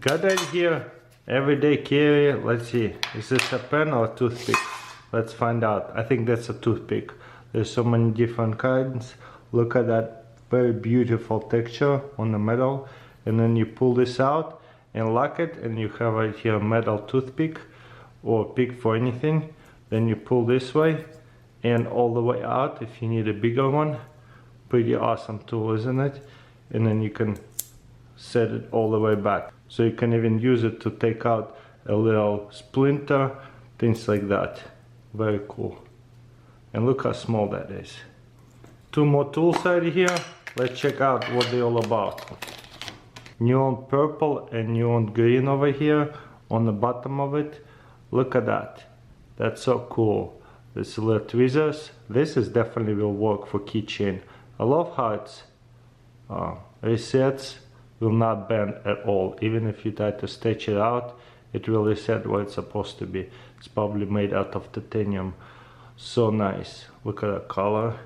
Got it here. Everyday carry. Let's see. Is this a pen or a toothpick? Let's find out. I think that's a toothpick. There's so many different kinds. Look at that very beautiful texture on the metal. And then you pull this out and lock it, and you have right here a metal toothpick or pick for anything. Then you pull this way and all the way out if you need a bigger one. Pretty awesome tool, isn't it? And then you can set it all the way back. So you can even use it to take out a little splinter, things like that. Very cool. And look how small that is. Two more tools right here. Let's check out what they're all about. Neon purple and neon green over here on the bottom of it. Look at that. That's so cool. This little tweezers. This is definitely will work for keychain. I love how it's resets, will not bend at all. Even if you try to stretch it out, it will reset where it's supposed to be. It's probably made out of titanium. So nice. Look at the color.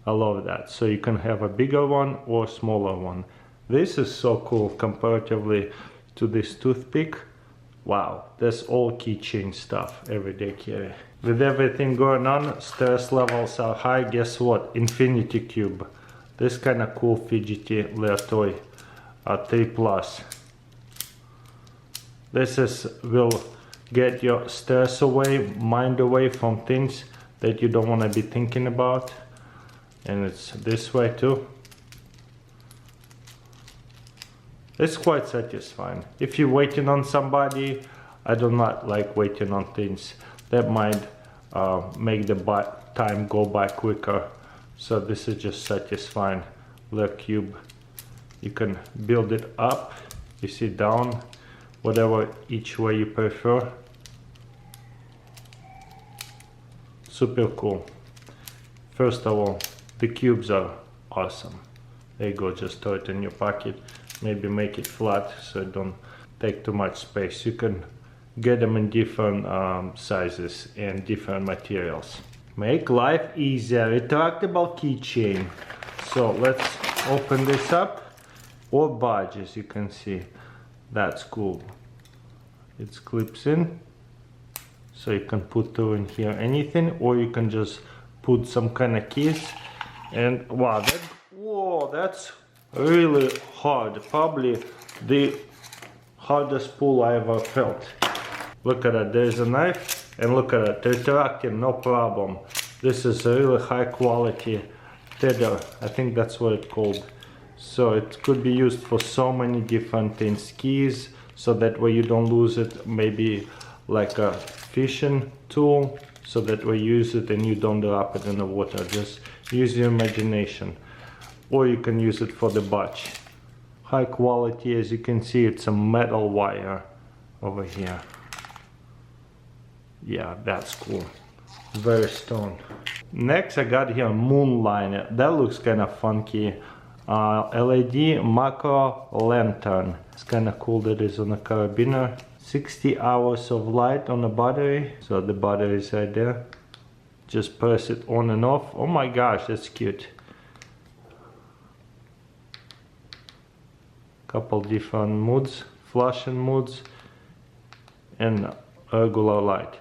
I love that. So you can have a bigger one or smaller one. This is so cool comparatively to this toothpick. Wow, that's all keychain stuff, everyday carry. With everything going on, stress levels are high. Guess what? Infinity Cube. This kind of cool fidgety little toy. 3+. This will get your stress away, mind away from things that you don't want to be thinking about. And it's this way too. It's quite satisfying. If you're waiting on somebody, I do not like waiting on things. That might make the time go by quicker. So this is just satisfying. Little cube. You can build it up, you see, down, whatever each way you prefer. Super cool. First of all, the cubes are awesome. There you go, just throw it in your pocket. Maybe make it flat so it don't take too much space. You can get them in different sizes and different materials. Make life easier. Retractable keychain. So let's open this up. Or badge, as you can see. That's cool. It clips in. So you can put through in here anything, or you can just put some kind of keys. And wow, that's really hard. Probably the hardest pull I ever felt. Look at that, there's a knife, and look at it, retracting, no problem. This is a really high quality tether. I think that's what it's called. So it could be used for so many different things. Keys, so that way you don't lose it. Maybe like a fishing tool, so that way you use it and you don't drop it in the water. Just use your imagination. Or you can use it for the badge. High quality, as you can see, it's a metal wire over here. Yeah, that's cool. Very stone. Next I got here Moonliner. That looks kind of funky. LED macro lantern. It's kind of cool that it's on a carabiner. 60 hours of light on the battery. So the battery is right there. Just press it on and off. Oh my gosh, that's cute. Couple different moods, flashing moods, and regular light.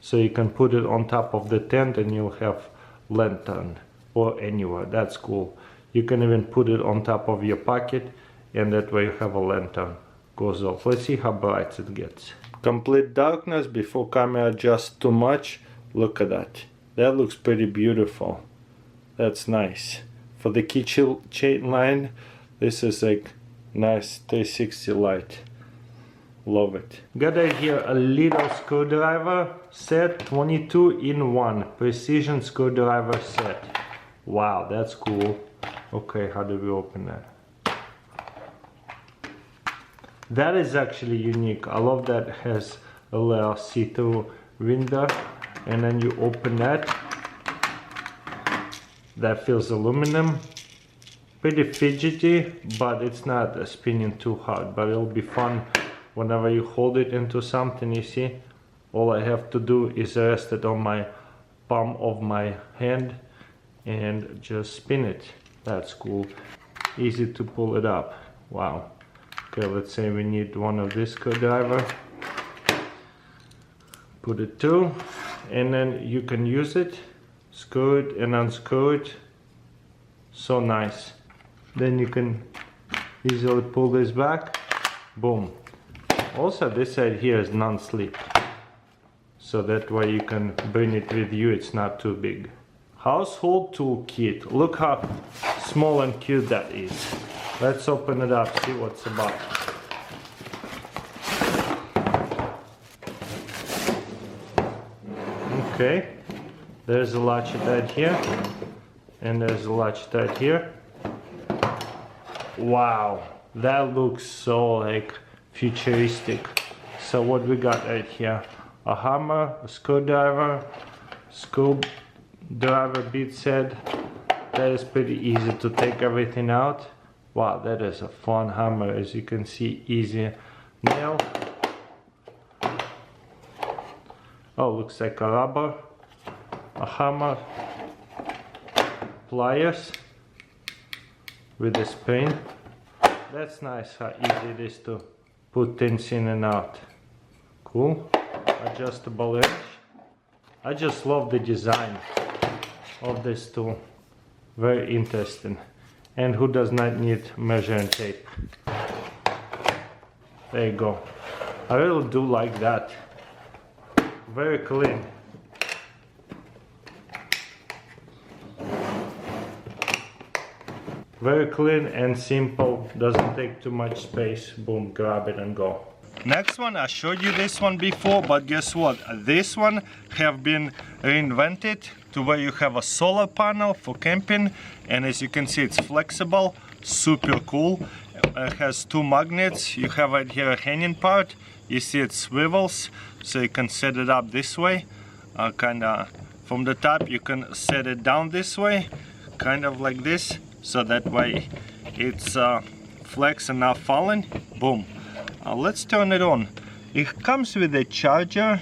So you can put it on top of the tent and you'll have lantern, or anywhere. That's cool. You can even put it on top of your pocket, and that way you have a lantern. Goes off. Let's see how bright it gets. Complete darkness before camera adjusts too much. Look at that. That looks pretty beautiful. That's nice. For the keychain line, this is like nice 360 light. Love it. Got right here a little screwdriver set, 22 in 1 precision screwdriver set. Wow, that's cool. Okay, how do we open that? That is actually unique. I love that it has a little see-through window, and then you open that. That feels aluminum. Pretty fidgety, but it's not spinning too hard, but it'll be fun whenever you hold it into something. You see, all I have to do is rest it on my palm of my hand and just spin it. That's cool. Easy to pull it up. Wow. Okay, let's say we need one of this screwdriver. Put it through, and then you can use it, screw it and unscrew it. So nice. Then you can easily pull this back. Boom. Also, this side here is non-slip, so that way you can bring it with you, it's not too big. Household tool kit. Look how small and cute that is. Let's open it up, see what's about. Okay, there's a Logitech here, and there's a Logitech here. Wow, that looks so like futuristic. So what we got right here? A hammer, a screwdriver bit set. That is pretty easy to take everything out. Wow, that is a fun hammer, as you can see, easy nail. Oh, looks like a rubber, a hammer, pliers with a spring. That's nice how easy it is to put things in and out. Cool. Adjustable wrench. I just love the design of this tool. Very interesting. And who does not need measuring tape? There you go. I really do like that. Very clean. Very clean and simple, doesn't take too much space. Boom, grab it and go. Next one, I showed you this one before, but guess what? This one have been reinvented to where you have a solar panel for camping, and as you can see, it's flexible, super cool. It has two magnets. You have right here a hanging part. You see it swivels, so you can set it up this way. Kind of from the top, you can set it down this way, kind of like this. So that way it's flex and not falling. Boom. Let's turn it on. It comes with a charger.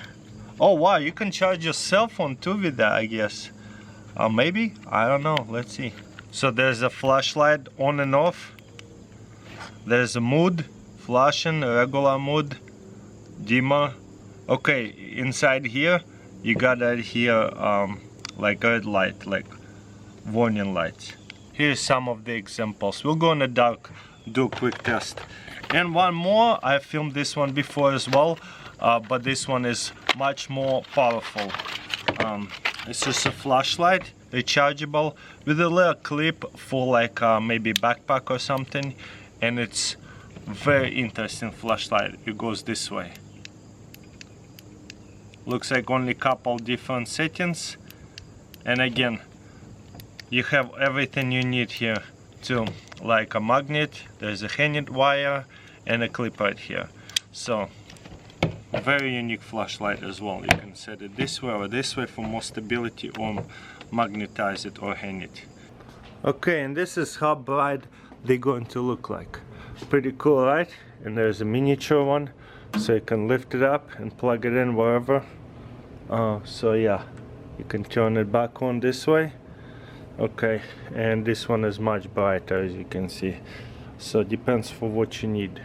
Oh wow, you can charge your cell phone too with that, I guess. Maybe, I don't know, let's see. So there's a flashlight on and off. There's a mood, flashing, regular mood, dimmer. Okay, inside here you got right here like red light, like warning lights. Here's some of the examples. We'll go in the dark, do a quick test. And one more, I filmed this one before as well, but this one is much more powerful. It's just a flashlight, rechargeable, with a little clip for like maybe backpack or something. And it's very interesting flashlight. It goes this way. Looks like only a couple different settings. And again, you have everything you need here too, like a magnet, there's a hanging wire and a clip right here. So very unique flashlight as well. You can set it this way or this way for more stability, or magnetize it or hang it. Okay, and this is how bright they're going to look like. Pretty cool, right? And there's a miniature one, so you can lift it up and plug it in wherever. So yeah, you can turn it back on this way. Okay, and this one is much brighter, as you can see. So depends for what you need.